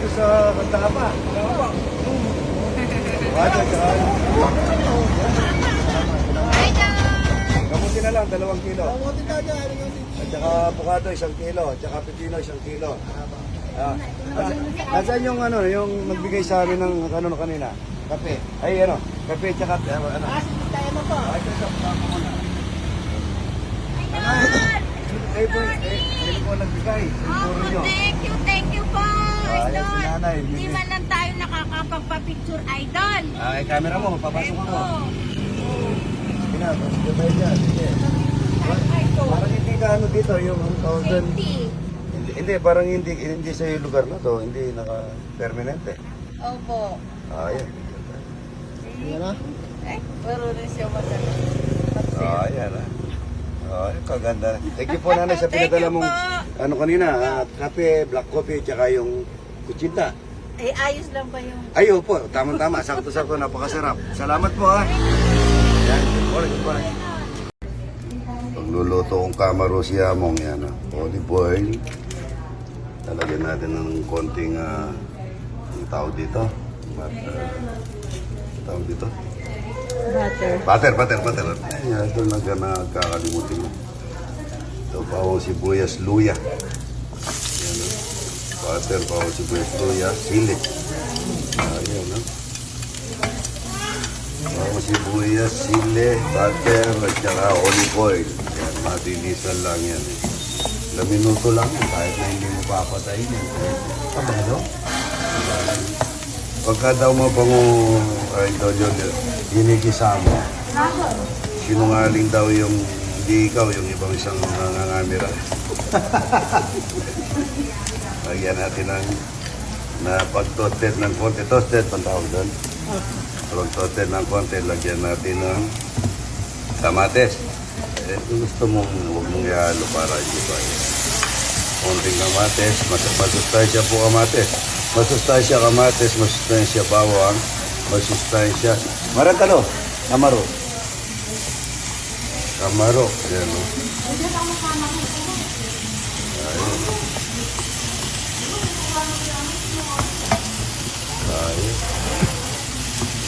dito sa Kandapa. Wala, tsaka... Kamuti na lang, 2 kilo. At saka avocado, 1 kilo. At saka pipino, 1 kilo. Nasaan yung ano, yung magbigay sa amin ng ano kanina? Kape. Ay, ano, kape at saka ano. Tayo mo po. Ay, ito sa muna. Ay, po, hindi po nagbigay. Puro nyo. Thank you po, Ayan si nanay. Hindi man lang tayo nakakapagpa-picture, idol. Ay, camera mo, papasok ako. Ito. Sige na, pasok tayo dyan. Sige. Parang hindi ka ano dito, yung 1,000. Hindi, parang hindi sa lugar na to, hindi naka-permanente. Opo. Ayan. Yan na? Pero rin siya madala. Ayan na. Ay, kaganda. Thank you po nanay sa pinadala mong ano kanina, kape, black coffee, tsaka yung kutsinta. Eh, ayos lang ba yung... Ay, opo, tama-tama. Sakto-sakto, napakasarap. Salamat po ha. Yan, good morning. Pagluluto kong kamaro siya mong yan. Olive oil. Talagyan natin ng konting ang tawag dito. Tawag dito. Butter. Ayan, ito lang ka nakakalimutin mo. Ito, pawang sibuyas, luya. Ayan, butter, pawang sibuyas, luya, sili. Ayan, pawang sibuyas, sili, butter, at saka olive oil. Ayan, matinisan lang yan. Ilang minuto lang yan, kahit na hindi mo papatayin yan. Kabalo? Pagka daw mabango, idol yun, hinigisa mo. Sinungaling daw yung, hindi ikaw, yung ibang isang nangangamira. Lagyan natin na pag-toasted ng konti. Toasted, pantawag doon. Pag-toasted ng konti, lagyan natin ng kamates. Kung gusto mong, huwag mong ihalo para hindi pa. Konting kamates, masustansya po kamates. Masustansya kamates, masustansya bawang, masustansya. Marantalo, kamaro. Kamaro, yan o. Ayun. Ayun.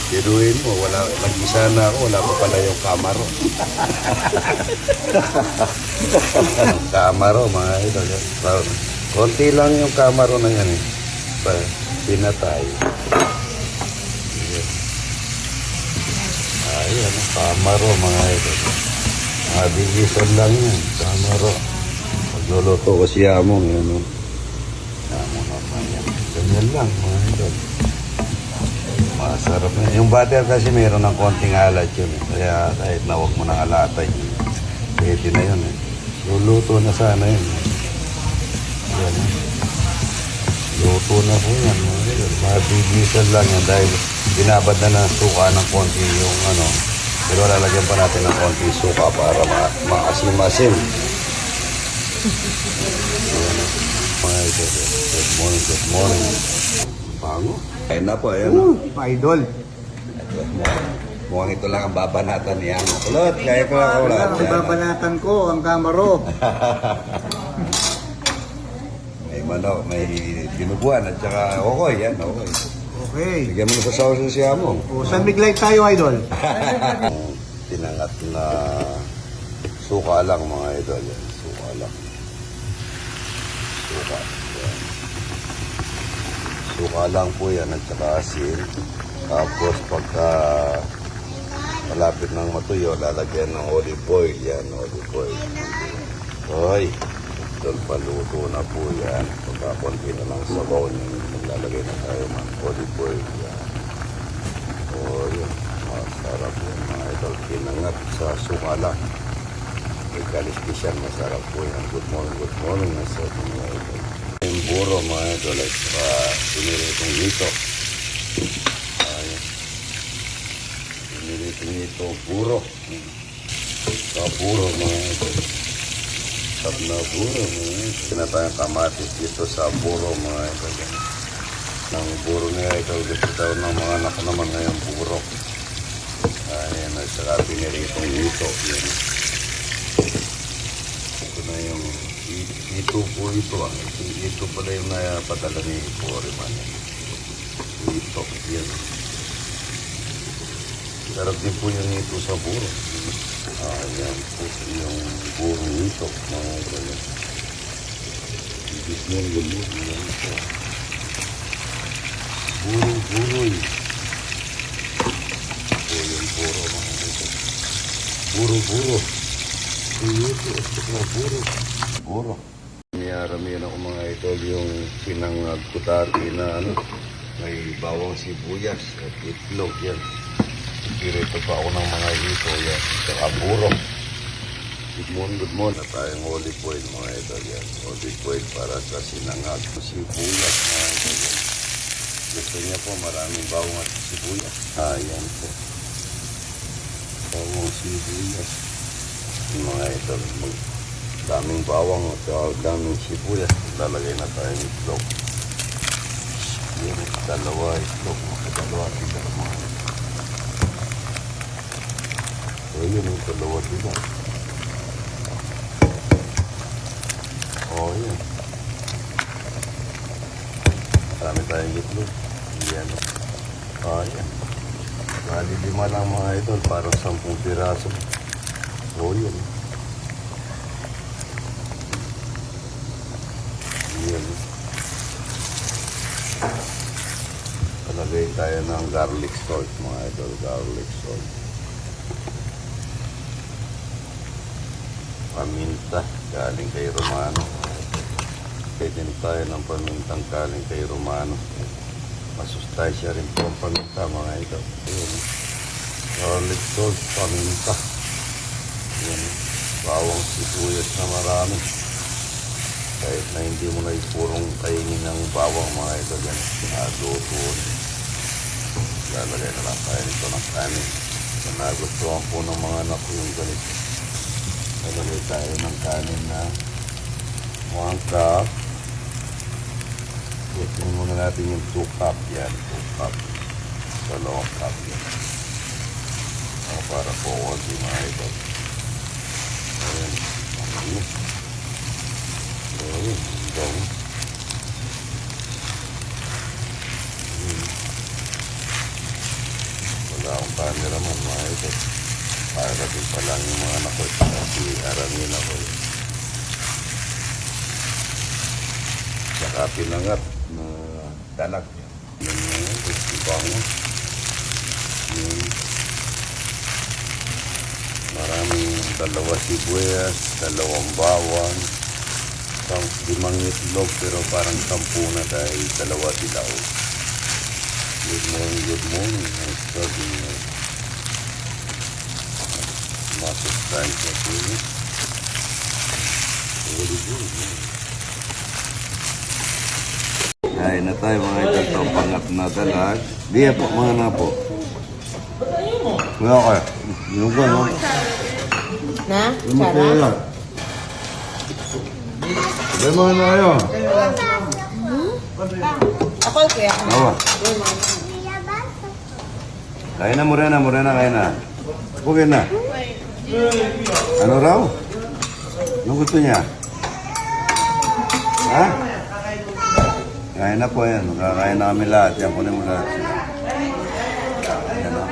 Tiruin mo, nag-isa na ako, wala pa pala yung kamaro. Kamaro, mga ito. Konti lang yung kamaro na yan eh. Pinatay. Ayan, kamaro mga ito. Mabilisan lang yan, kamaro. Magluluto ko siya mo, yun. Amo naman yan. Ganyan lang mga ito. Masarap na. Yung butter kasi meron ng konting alat yun. Kaya kahit na huwag mo nang alatay, pwede na yun. Luluto na sana yun. Ayan. Luto na po yan. Mabilisan lang yan dahil binabad na ng suka ng konti yung ano. Pero lalagyan pa natin ng konti suka para maasim-asim. Mga ito. Good morning. Pango. Ayun na po, ayun. Pa-idol. Mukhang ito lang ang babanatan niya. Kulot, kaya ko lang kulot. Ang babanatan ko, ang kamaro. May manok, may dinuguan at saka okoy, yan, okoy. Okay. Bigyan mo na sa sauce siya mo. O, San Miguel tayo, idol. Tinangat na suka lang mga idol. Yan. Suka lang. Suka. Yan. Suka lang po yan at saka asin. Tapos pagka malapit ng matuyo, lalagyan ng olive oil. Yan, olive oil. Oy, doon paluto na po yan. Pagka konti na lang sabaw niya, maglalagay na tayo ng olive oil. Yan. O yun, masarap yan mga idol. Pinangat sa suka lang. May kaliskisyan, masarap po yan. Good morning, masarap mga idol. Yung buro mga idol ay saka piniritong hito. Ayan. Piniritong hito, buro. Sa buro mga idol. Sarap na buro mga idol. Tinatayang kamatis dito sa buro mga idol. Ang buro niya ito, gusto daw ng mga anak ko naman ngayong buro. Ayan, at saka piniritong hito. Yan. Ito na yung Ito po ito. Ito pala yung napadala ni Foreman. Ito, yan. Sarap din po yung ito sa buro. Yan po yung buro ito. Mga ganyan. Ibig mo yung gamot. Yan po. Buro-buroy. Ito yung buro mga ito. Buro-buro. Ito na buro. Buro. Niyaramihan ako mga idol yung pinangagkutati na may bawang sibuyas at itlog yan. Pirito pa ako ng mga ito yan. Saka buro. Good morning. Na tayong olive oil mga idol yan. Olive oil para sa sinangag. Sibuyas mga idol yan. Gusto niya po maraming bawang at sibuyas. Yan po. Bawang sibuyas. Yung mga idol, daming bawang at daming sibuyas. Lalagay na tayong itlog. Yung dalawa itlog. Dalawa mga idol. So yun yung dalawa sila. Yan. Marami tayong itlog. Yan. Yan. Bali 5 lang mga idol. Parang 10 piraso. Yun. Yan. Palagay tayo ng garlic salt mga idol. Garlic salt. Paminta. Galing kay Romano. Pwede tayo ng pamintang galing kay Romano. Masustansya rin po ang paminta mga idol. Yan. Garlic salt. Paminta. Yan. Bawang sibuyas na marami. Kahit na hindi mo na ipurong kainin ng bawang mga idol yan. Adobo. Lalagay na lang tayo nito ng kanin. So, nagustuhan po ng mga anak ko yung ganito. Lalagay tayo ng kanin na 1 cup. Gustuhin muna natin yung 2 cup yan. 2 cup. 2 cup yan. Para po konti mga idol. Ayan. Ayan. Ayan. Ayan. Wala akong cameraman mga idol. Para din pa lang yung mga anak ko. Kasi aramin ako. Saka pinangat na dalag. Yung bango. Yung maraming 2 sibuyas, 2 bawang, 5 itlog pero parang 10 na dahil 2 silaw. Good morning. Nice starting na. Masustansya po yun. Very good. Kain na tayo mga ito. Itong pangat na dalag. Diya po mga na po. Wala kayo. Yung ba, no? Na? Yung matela. Sabi mga na kayo. Ako kaya. Awa. Kain na, Morena, kain na. Okay na. Ano raw? Anong gusto niya? Ha? Kain na po yan. Kakain na kami lahat. Yan, kunin mo lahat. Yan o.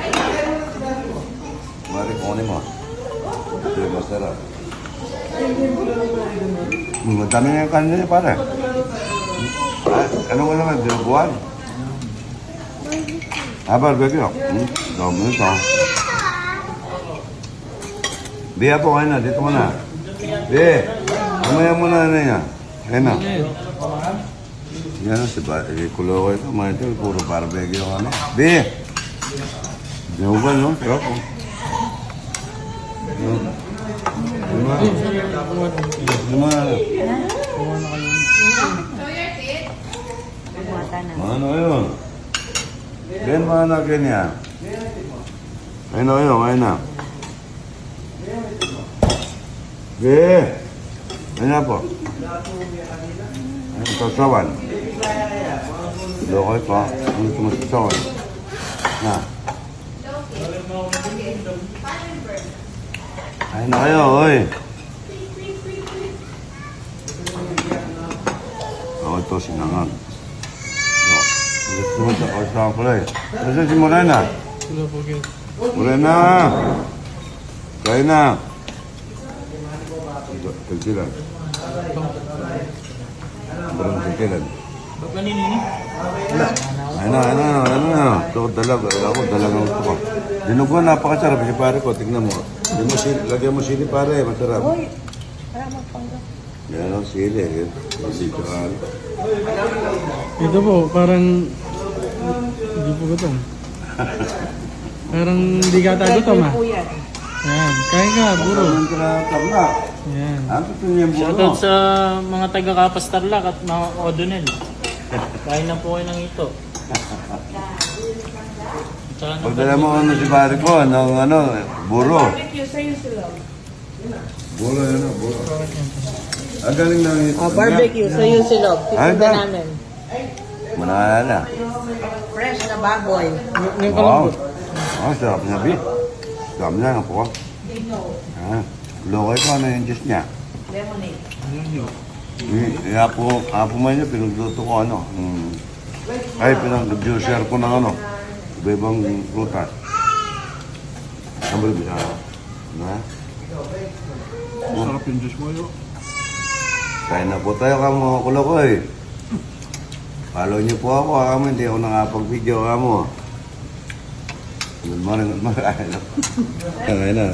Mari, kunin mo. Ito yung masarap. Madami na yung kanin niya, pare. Ano mo naman? Dinubuan? Barbecue. Dami ito. Biya po, kain na. Dito mo na. Biya. Mamaya mo na niya. Kain na. Yan, kulo ko ito. Mga ito, puro barbecue kami. Biya. Dinubuan, no? Sarap po. Ano yun? Ben, mga anak niya. Ayun na yun, ayun na. Ben! Ayun na po. Ayun, sasawan. Lokay pa. Ayun, sumasawan. Na. Ayun na kayo, oy. ito, sinangag. No. Gusto mo sa kausahan ko lang eh. Nasaan si Morena? Wala po kayo. Morena! Kaya na! Tagsilan. Barang tagsilan. Ba't naninini? Ayun na. Ito, dalag. Ako, dalagang ito ko. Dinugo, napakasarap. Si pare ko, tignan mo. Lagyan mo sili pare, masarap. Uy, para magpanggap. Yan ang sili. Dito ka. Ito po, parang... Hindi po gutom. Parang hindi ka gutom ah. po yan. Yan, kain ka, buro. Ang tabla. Yan. Ang gusto niya mo. Shoutout sa mga taga-Kapas Tarlac at mga O'Donnell. Kain na po kayo ng ito. Tsaka ng Pagdala mo ano si pare ko, buro. Barbecue, sa'yo sila. Buro yan, buro. Ang galing na ito. Barbecue, sa'yo sila. Ay, Titinda ba? namin. Manala. Fresh na baboy. Yung Wow. kalambot. Sarap niya, Bi. Sarap niya, ang po. Lokay ko, ano yung juice niya? Lemonade. Apo man niya, pinagluto ko ay, pinag-juicer ko ng iba-ibang prutas. Ang bali bisa. Sarap yung juice mo yun. Kain na po tayo kamo, kulo ko eh. Follow niyo po ako, kamo, hindi ako nakapag-video kamo. Good morning. Kain na.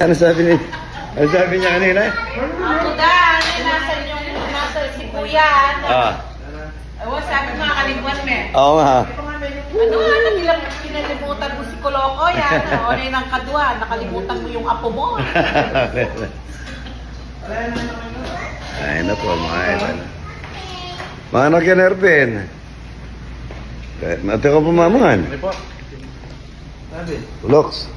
Ano sabi niya kanina? Ako dan, nasa si Kuya. Ewan, sabi ko nga kalimutan mo eh. Oo nga. Ano nga, kinalimutan mo si Koloko yan. O, ano yung kadwa, nakalimutan mo yung apo mo. Ay na po, mga idol. Mga nakinerpin. Mati ko pumamangan. Loks.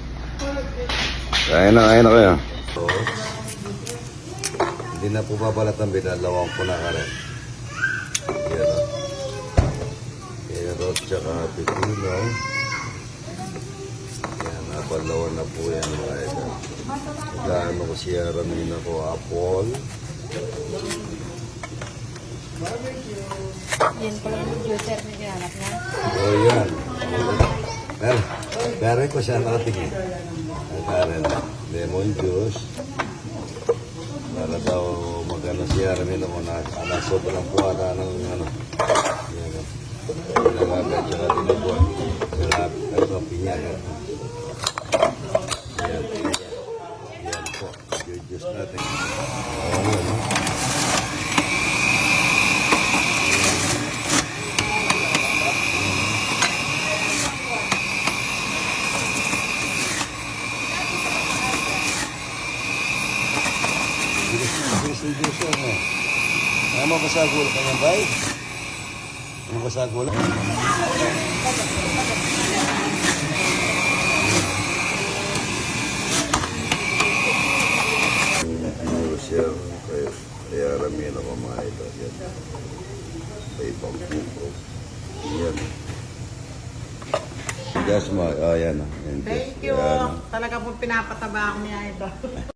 Kain na kayo. Hindi na po babalat ang binalawang po na ka rin. Carrot tsaka pipino. Yan, napalawan na po yan mga idol. Gaano ko siya ramin ako apple. Yan pala yung juicer na ginanap niya. Oh, yan. Karen ko siya nakatingin. Karen, lemon juice. Para daw magana siya ramin ako na sobrang puwada ng yan. Nalagay tsaka tinubuan. Sarap. Ito, pinya. Yan po. Juice natin. Ano ba sa gulo ka niyan, bay? Ano ba sa gulo? Siya, kaya rami na mga ito. May pangpupo. Yan. Gas mo, yan. Thank you. Talaga po pinapataba ako niya ito.